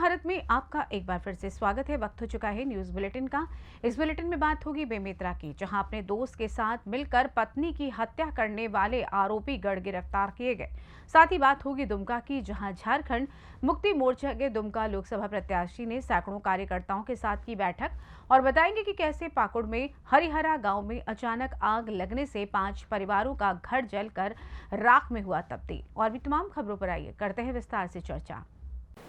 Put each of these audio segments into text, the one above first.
भारत में आपका एक बार फिर से स्वागत है। वक्त हो चुका है न्यूज बुलेटिन का। इस बुलेटिन में बात होगी बेमेतरा की, जहां अपने दोस्त के साथ मिलकर पत्नी की हत्या करने वाले आरोपी गढ़ गिरफ्तार किए गए। साथ ही बात होगी दुमका की, जहां झारखंड मुक्ति मोर्चा के दुमका लोकसभा प्रत्याशी ने सैकड़ों कार्यकर्ताओं के साथ की बैठक और बताएंगे कि कैसे पाकुड़ में हरिहरा गांव में अचानक आग लगने से 5 परिवारों का घर जलकर राख में हुआ तब्दील। और भी तमाम खबरों पर आइए करते हैं विस्तार से चर्चा।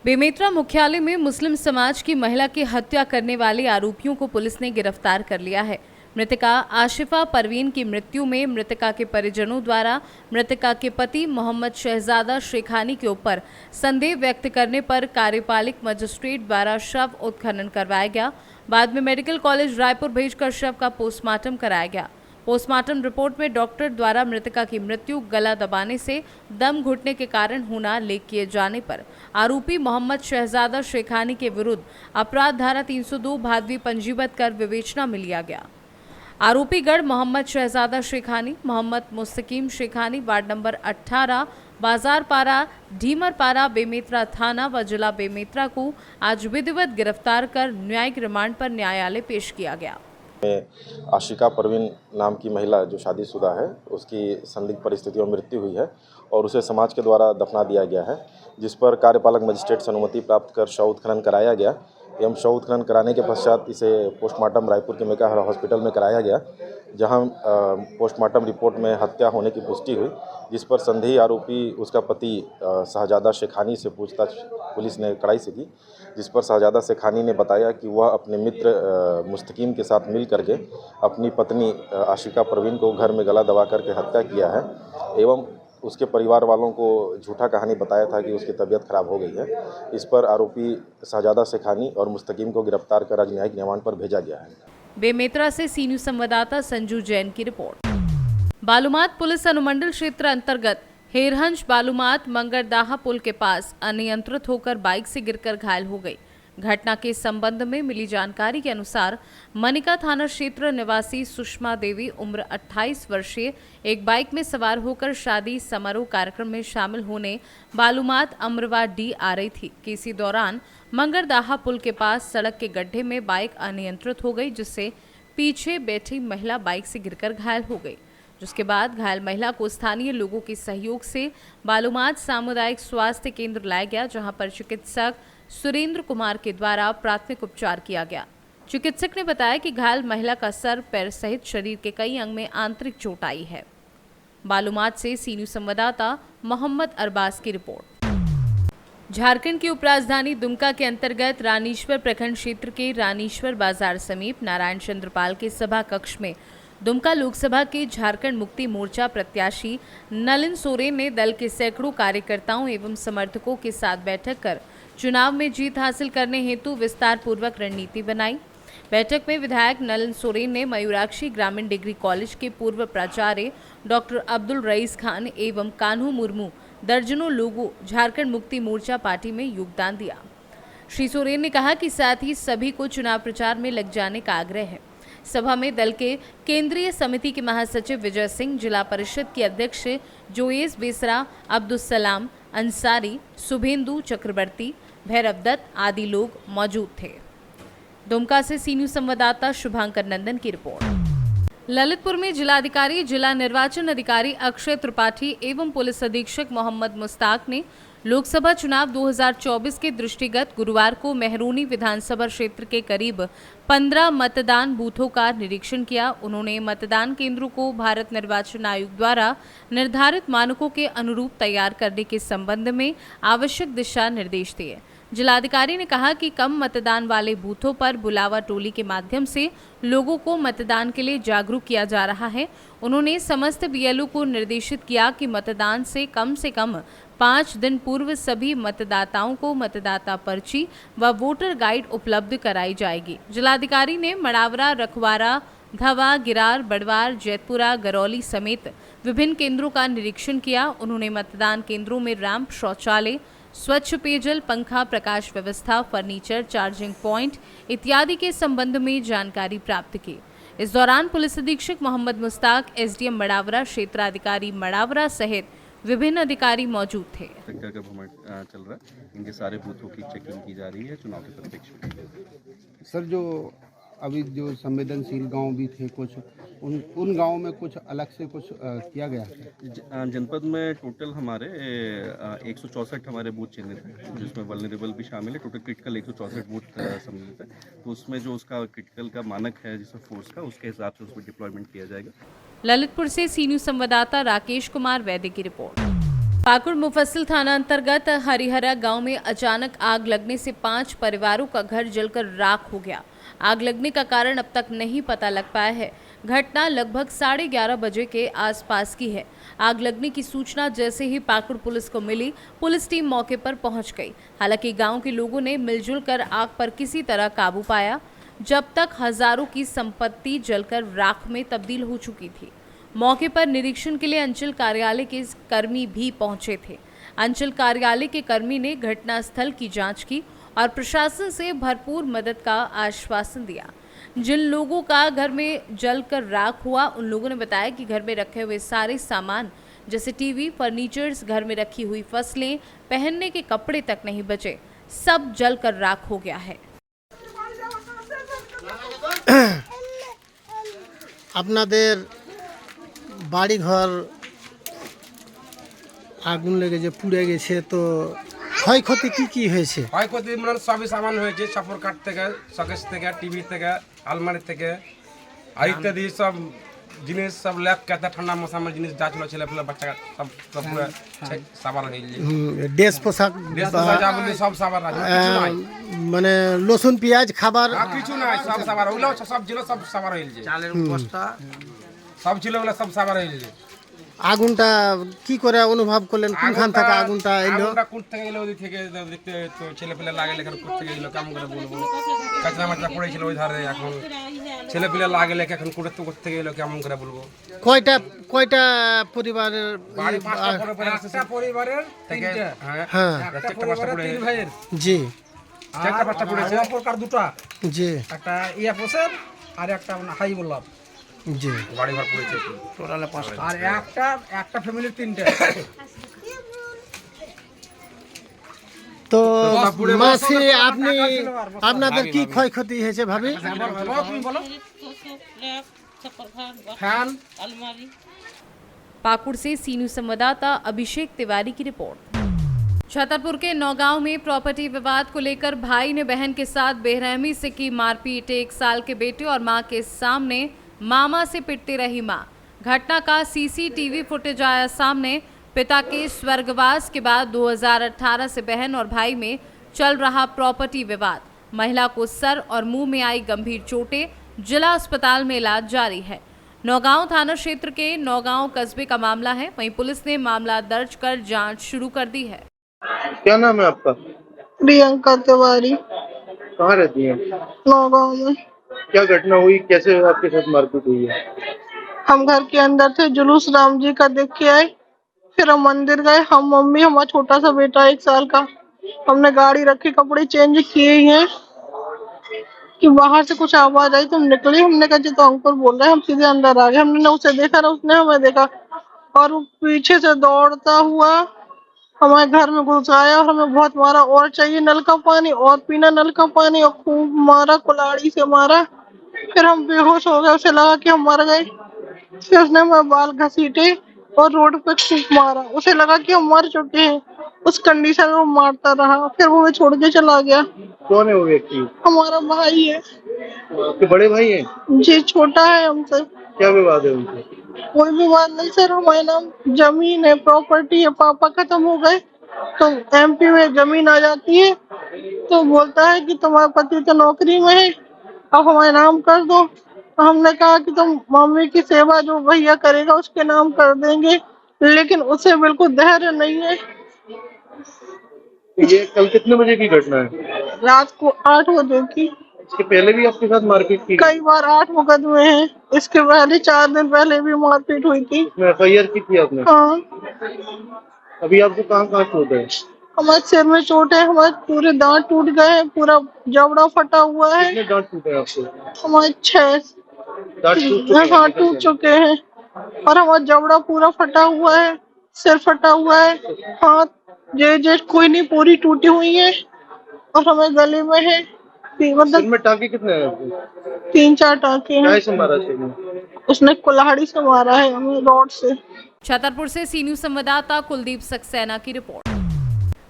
बेमेतरा मुख्यालय में मुस्लिम समाज की महिला की हत्या करने वाले आरोपियों को पुलिस ने गिरफ्तार कर लिया है। मृतका आशिफा परवीन की मृत्यु में मृतका के परिजनों द्वारा मृतका के पति मोहम्मद शहजादा शेखानी के ऊपर संदेह व्यक्त करने पर कार्यपालिक मजिस्ट्रेट द्वारा शव उत्खनन करवाया गया। बाद में मेडिकल कॉलेज रायपुर भेजकर शव का पोस्टमार्टम कराया गया। पोस्टमार्टम रिपोर्ट में डॉक्टर द्वारा मृतका की मृत्यु गला दबाने से दम घुटने के कारण होना लेख किए जाने पर आरोपी मोहम्मद शहजादा शेखानी के विरुद्ध अपराध धारा 302 भादवी पंजीबद्ध कर विवेचना में लिया गया। आरोपी गढ़ मोहम्मद शहजादा शेखानी, मोहम्मद मुस्तकीम शेखानी, वार्ड नंबर 18, बाजारपारा, ढीमरपारा, बेमेतरा थाना व जिला बेमेतरा को आज विधिवत गिरफ्तार कर न्यायिक रिमांड पर न्यायालय पेश किया गया। आशिका परवीन नाम की महिला जो शादीशुदा है, उसकी संदिग्ध परिस्थितियों में मृत्यु हुई है और उसे समाज के द्वारा दफना दिया गया है, जिस पर कार्यपालक मजिस्ट्रेट से अनुमति प्राप्त कर शव उत्खनन कराया गया एवं शव उत्खनन कराने के पश्चात इसे पोस्टमार्टम रायपुर के मेका हॉस्पिटल में कराया गया, जहां पोस्टमार्टम रिपोर्ट में हत्या होने की पुष्टि हुई, जिस पर संदेही आरोपी उसका पति शहजादा शेखानी से पूछताछ पुलिस ने कड़ाई से की, जिस पर शहजादा शेखानी ने बताया कि वह अपने मित्र मुस्तकीम के साथ मिल करके अपनी पत्नी आशिका परवीन को घर में गला दबा करके हत्या किया है एवं उसके परिवार वालों को झूठा कहानी बताया था कि उसकी तबीयत खराब हो गई है। इस पर आरोपी शहजादा शेखानी और मुस्तकीम को गिरफ्तार कर आज न्यायिक रिमांड पर भेजा गया है। बेमेतरा से सी न्यूज संवाददाता संजू जैन की रिपोर्ट। बालूमाथ पुलिस अनुमंडल क्षेत्र अंतर्गत हेरहंज बालूमाथ मंगरदाहा पुल के पास अनियंत्रित होकर बाइक से गिरकर घायल हो गई। घटना के संबंध में मिली जानकारी के अनुसार मनिका थाना क्षेत्र निवासी सुषमा देवी उम्र 28 वर्षीय एक बाइक में सवार होकर शादी समारोह कार्यक्रम में शामिल होने बालूमाथ अमरवा डी आ रही थी कि इसी दौरान मंगरदाहा पुल के पास सड़क के गड्ढे में बाइक अनियंत्रित हो गई, जिससे पीछे बैठी महिला बाइक से गिरकर घायल हो गई। जिसके बाद घायल महिला को स्थानीय लोगों के सहयोग से बालूमाथ सामुदायिक स्वास्थ्य केंद्र लाया गया, जहां पर चिकित्सक सुरेंद्र कुमार के द्वारा प्राथमिक उपचार किया गया। चिकित्सक ने बताया कि घायल महिला का सर, पैर सहित शरीर के कई अंग में आंतरिक चोट आई है। बालूमाथ से सी न्यूज संवाददाता मोहम्मद अरबाज की रिपोर्ट। झारखंड की उपराजधानी दुमका के अंतर्गत रानीश्वर प्रखंड क्षेत्र के रानीश्वर बाजार समीप नारायण चंद्रपाल के सभा कक्ष में दुमका लोकसभा के झारखंड मुक्ति मोर्चा प्रत्याशी नलिन सोरेन ने दल के सैकड़ों कार्यकर्ताओं एवं समर्थकों के साथ बैठक कर चुनाव में जीत हासिल करने हेतु विस्तार पूर्वक रणनीति बनाई। बैठक में विधायक नलिन सोरेन ने मयूराक्षी ग्रामीण डिग्री कॉलेज के पूर्व प्राचार्य डॉक्टर अब्दुल रईस खान एवं कान्हू मुर्मू दर्जनों लोगों झारखंड मुक्ति मोर्चा पार्टी में योगदान दिया। श्री सोरेन ने कहा कि साथ ही सभी को चुनाव प्रचार में लग जाने का आग्रह है। सभा में दल के केंद्रीय समिति के महासचिव विजय सिंह, जिला परिषद के अध्यक्ष जोएस बेसरा, अब्दुल सलाम अंसारी, शुभेंदु चक्रवर्ती, भैरव दत्त आदि लोग मौजूद थे। दुमका से सी न्यूज संवाददाता शुभांकर नंदन की रिपोर्ट। ललितपुर में जिलाधिकारी, जिला निर्वाचन अधिकारी अक्षय त्रिपाठी एवं पुलिस अधीक्षक मोहम्मद मुस्ताक ने लोकसभा चुनाव 2024 के दृष्टिगत गुरुवार को मेहरोनी विधानसभा क्षेत्र के करीब 15 मतदान बूथों का निरीक्षण किया। उन्होंने मतदान केंद्रों को भारत निर्वाचन आयोग द्वारा निर्धारित मानकों के अनुरूप तैयार करने के संबंध में आवश्यक दिशा निर्देश दिए। जिलाधिकारी ने कहा कि कम मतदान वाले बूथों पर बुलावा टोली के माध्यम से लोगों को मतदान के लिए जागरूक किया जा रहा है। उन्होंने समस्त बीएलओ को निर्देशित किया कि मतदान से कम 5 दिन पूर्व सभी मतदाताओं को मतदाता पर्ची व वोटर गाइड उपलब्ध कराई जाएगी। जिलाधिकारी ने मड़ावरा, रखवारा, धवा, गिरार, बड़वार, जैतपुरा, गरौली समेत विभिन्न केंद्रों का निरीक्षण किया। उन्होंने मतदान केंद्रों में रैंप, शौचालय, स्वच्छ पेयजल, पंखा, प्रकाश व्यवस्था, फर्नीचर, चार्जिंग पॉइंट इत्यादि के संबंध में जानकारी प्राप्त की। इस दौरान पुलिस अधीक्षक मोहम्मद मुस्ताक, एसडीएम मड़ावरा, क्षेत्राधिकारी मड़ावरा सहित विभिन्न अधिकारी मौजूद थे। सेक्टर का भ्रमण चल रहा है, इनके सारे बूथों की चेकिंग की जा रही है चुनाव के परिप्रेक्ष्य। सर, जो अभी जो संवेदनशील गांव भी थे कुछ उन गांव में कुछ अलग से कुछ किया गया है? जनपद में टोटल हमारे 164 हमारे बूथ चिन्हित हैं, जिसमें वल्नरेबल भी शामिल है। टोटल क्रिटिकल 164 बूथ सम्मिलित है, तो उसमें जो उसका क्रिटिकल का मानक है जिसमें फोर्स का, उसके हिसाब से उसमें डिप्लॉयमेंट किया जाएगा। ललितपुर से सी न्यूज संवाददाता राकेश कुमार वैद्य की रिपोर्ट। पाकुड़ मुफस्सिल थाना अंतर्गत हरिहरा गांव में अचानक आग लगने से 5 परिवारों का घर जलकर राख हो गया। आग लगने का कारण अब तक नहीं पता लग पाया है। घटना लगभग 11:30 बजे के आसपास की है। आग लगने की सूचना जैसे ही पाकुड़ पुलिस को मिली, पुलिस टीम मौके पर पहुंच गई। हालांकि गांव के लोगों ने मिलजुल कर आग पर किसी तरह काबू पाया, जब तक हजारों की संपत्ति जलकर राख में तब्दील हो चुकी थी। मौके पर निरीक्षण के लिए अंचल कार्यालय के कर्मी भी पहुंचे थे। अंचल कार्यालय के कर्मी ने घटनास्थल की जांच की और प्रशासन से भरपूर मदद का आश्वासन दिया। जिन लोगों का घर में जलकर राख हुआ, उन लोगों ने बताया कि घर में रखे हुए सारे सामान जैसे टीवी, फर्नीचर्स, घर में रखी हुई फसलें, पहनने के कपड़े तक नहीं बचे, सब जलकर राख हो गया है। আপনাদের বাড়ি ঘর আগুন লেগে যে পুড়ে গেছে, তো ক্ষয়ক্ষতি কি হয়েছে? ক্ষয়ক্ষতি মানে সবই সামান হয়েছে, সাপোর কাঠ থেকে, শকেস থেকে, টিভি থেকে, আলমারি থেকে আর ইত্যাদি সব জিনিস, সব ল্যাপ কাতা ঠান্ডা মশামের জিনিস যা ছিল, ছেলে পেলে বাচ্চা সব সব পুরো সাবার হয়ে গেছে। ড্রেস পোশাক যা বলি সব সাবার আছে, কিছু নাই, মানে লসুন পেঁয়াজ খাবার কিছু নাই, সব সাবার ওগুলো সব ছিল, সব সাবার হয়ে গেছে। চালের বস্তা সব ছিল, ওগুলো সব সাবার হয়ে গেছে। আগুনটা কি করে অনুভব করলেন? কোনখান থেকে আগুনটা এলো? আগুনটা কোথা থেকে এলো? ওদিক থেকে দেখতে তো ছেলে পেলে লাগলে এখানে কোথা থেকে এলো কেমন করে বলবো। কাঁচরা মাচরা পড়েছিল ওই ধারে, এখন ছেলে পেলে লাগলে এখন কোথা থেকে এলো কেমন করে বলবো। কয়টা পরিবারের? বাড়ি 5টা পরিবারের থেকে, হ্যাঁ, একটা পরিবারের 3 ভাইয়ের, জি, চারটা 5টা পড়েছে। অপরকার দুটো, জি, একটা ইয়াপোসের আর একটা হাই বললাম, জি, বাড়ি ঘর পড়েছে টোটালে 5টা। আর একটা ফ্যামিলির 3টে। তো মাসি আপনাদের কি ক্ষয়ক্ষতি হয়েছে ভাবি? তুমি বলো। फैन, पाकुड़ से सी न्यूज संवाददाता अभिषेक तिवारी की रिपोर्ट। छतरपुर के नौगांव में प्रॉपर्टी विवाद को लेकर भाई ने बहन के साथ बेरहमी से की मारपीट। 1 साल के बेटे और मां के सामने मामा से पिटती रही मां। घटना का सीसीटीवी फुटेज आया सामने। पिता के स्वर्गवास के बाद 2018 से बहन और भाई में चल रहा प्रॉपर्टी विवाद। महिला को सर और मुंह में आई गंभीर चोटें, जिला अस्पताल में इलाज जारी है। नौगांव थाना क्षेत्र के नौगांव कस्बे का मामला है। वहीं पुलिस ने मामला दर्ज कर जांच शुरू कर दी है। क्या नाम है आपका? प्रियंका तिवारी, कहाँ रहती है? नौगांव में। क्या घटना हुई, कैसे आपके साथ मारपीट हुई है? हम घर के अंदर थे, जुलूस राम जी का देख के आए, फिर हम मंदिर गए। हम मम्मी, हमारा छोटा सा बेटा 1 साल का, हमने गाड़ी रखी, कपड़े चेंज किए ही हैं कि बाहर से कुछ आवाज आई तो हम निकले। हमने कहा जी तो अंकुर बोल रहे हैं, हम सीधे अंदर आ गए। हमने ना उसे देखा ना उसने हमें देखा, और वो पीछे से दौड़ता हुआ हमारे घर में घुस आया और हमें बहुत मारा। और चाहिए नल का पानी, और पीना नल का पानी, और खूब मारा, कुल्हाड़ी से मारा। फिर हम बेहोश हो गए, उसे लगा कि हम मर गए। फिर उसने हमारे बाल घसीटे और रोड पे खूब मारा, उसे लगा कि हम मर चुके हैं। उस कंडीशन में वो मारता रहा, फिर वो हमें छोड़ के चला गया। कौन है वो व्यक्ति? हमारा भाई है। आपके बड़े भाई हैं? जी, छोटा है हमसे। क्या विवाद है उनसे? कोई भी बात नहीं सर, हमारे नाम जमीन है, प्रॉपर्टी है। पापा खत्म हो गए तो एमपी में जमीन आ जाती है, तो बोलता है कि तुम्हारा पति तो नौकरी में है, अब हमारे नाम कर दो। हमने कहा कि तुम मम्मी की सेवा जो भैया करेगा उसके नाम कर देंगे, लेकिन उसे बिल्कुल धैर्य नहीं है। ये कल कितने बजे की घटना है? रात को 8 बजे की। इसके पहले भी आपके साथ मारपीट की? कई बार 8 मुकदमे हैं। इसके पहले 4 दिन पहले भी मारपीट हुई थी। FIR की थी आपने? हाँ। अभी आपको कहाँ चोट है? हमारे सिर में चोट है, हमारे पूरे दांत टूट गए हैं, पूरा जबड़ा फटा हुआ है। कितने दांत टूटे हैं आपको? हमारे 6 दांत टूट चुके हैं? हाँ, टूट चुके हैं, और हमारा जबड़ा पूरा फटा हुआ है। सिर फटा हुआ है, हाथ जे कोई नहीं, पूरी टूटी हुई है और हमें गले में है मतलब टाँके कितने 3-4 टाँके हैं। से मारा था? उसने कुल्हाड़ी से मारा है हमें, रॉड से। छतरपुर से सी न्यूज संवाददाता कुलदीप सक्सेना की रिपोर्ट।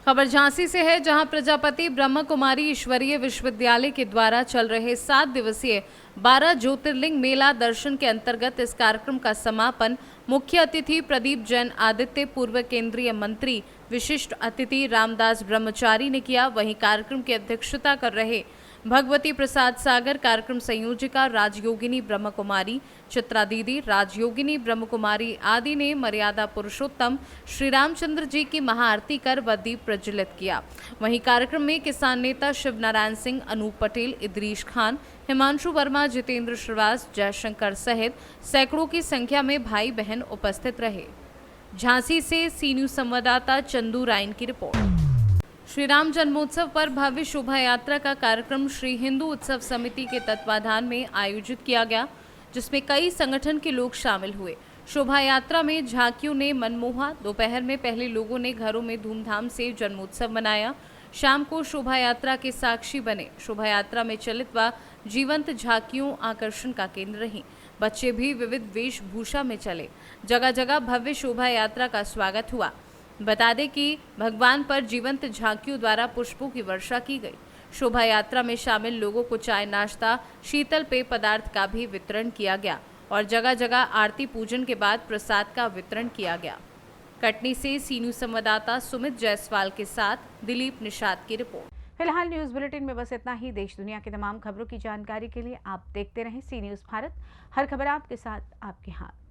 खबर झांसी से है, जहां प्रजापति ब्रह्म कुमारी ईश्वरीय विश्वविद्यालय के द्वारा चल रहे 7 दिवसीय 12 ज्योतिर्लिंग मेला दर्शन के अंतर्गत इस कार्यक्रम का समापन मुख्य अतिथि प्रदीप जैन आदित्य, पूर्व केंद्रीय मंत्री, विशिष्ट अतिथि रामदास ब्रह्मचारी ने किया। वहीं कार्यक्रम की अध्यक्षता कर रहे भगवती प्रसाद सागर, कार्यक्रम संयोजिका राजयोगिनी ब्रह्म कुमारी, चित्रा दीदी, राजयोगिनी ब्रह्म कुमारी आदि ने मर्यादा पुरुषोत्तम श्री रामचंद्र जी की महाआरती कर व दीप प्रज्वलित किया। वहीं कार्यक्रम में किसान नेता शिव नारायण सिंह, अनूप पटेल, इदरीश खान, हिमांशु वर्मा, जितेंद्र श्रीवास, जयशंकर सहित सैकड़ों की संख्या में भाई बहन उपस्थित रहे। झांसी से सी न्यूज संवाददाता चंदू रायन की रिपोर्ट। श्री राम जन्मोत्सव पर भव्य शोभा यात्रा का कार्यक्रम श्री हिंदू उत्सव समिति के तत्वाधान में आयोजित किया गया, जिसमें कई संगठन के लोग शामिल हुए। शोभा यात्रा में झांकियों ने मनमोहा। दोपहर में पहले लोगों ने घरों में धूमधाम से जन्मोत्सव मनाया। शाम को शोभा यात्रा के साक्षी बने। शोभा यात्रा में चलित व जीवंत झांकियों आकर्षण का केंद्र रहीं। बच्चे भी विविध वेशभूषा में चले। जगह जगह भव्य शोभा यात्रा का स्वागत हुआ। बता दें कि भगवान पर जीवंत झांकियों द्वारा पुष्पों की वर्षा की गई। शोभा यात्रा में शामिल लोगों को चाय, नाश्ता, शीतल पेय पदार्थ का भी वितरण किया गया और जगह जगह आरती पूजन के बाद प्रसाद का वितरण किया गया। कटनी से सी न्यूज संवाददाता सुमित जायसवाल के साथ दिलीप निषाद की रिपोर्ट। फिलहाल न्यूज बुलेटिन में बस इतना ही। देश दुनिया की तमाम खबरों की जानकारी के लिए आप देखते रहें सी न्यूज भारत। हर खबर आपके साथ, आपके हाथ।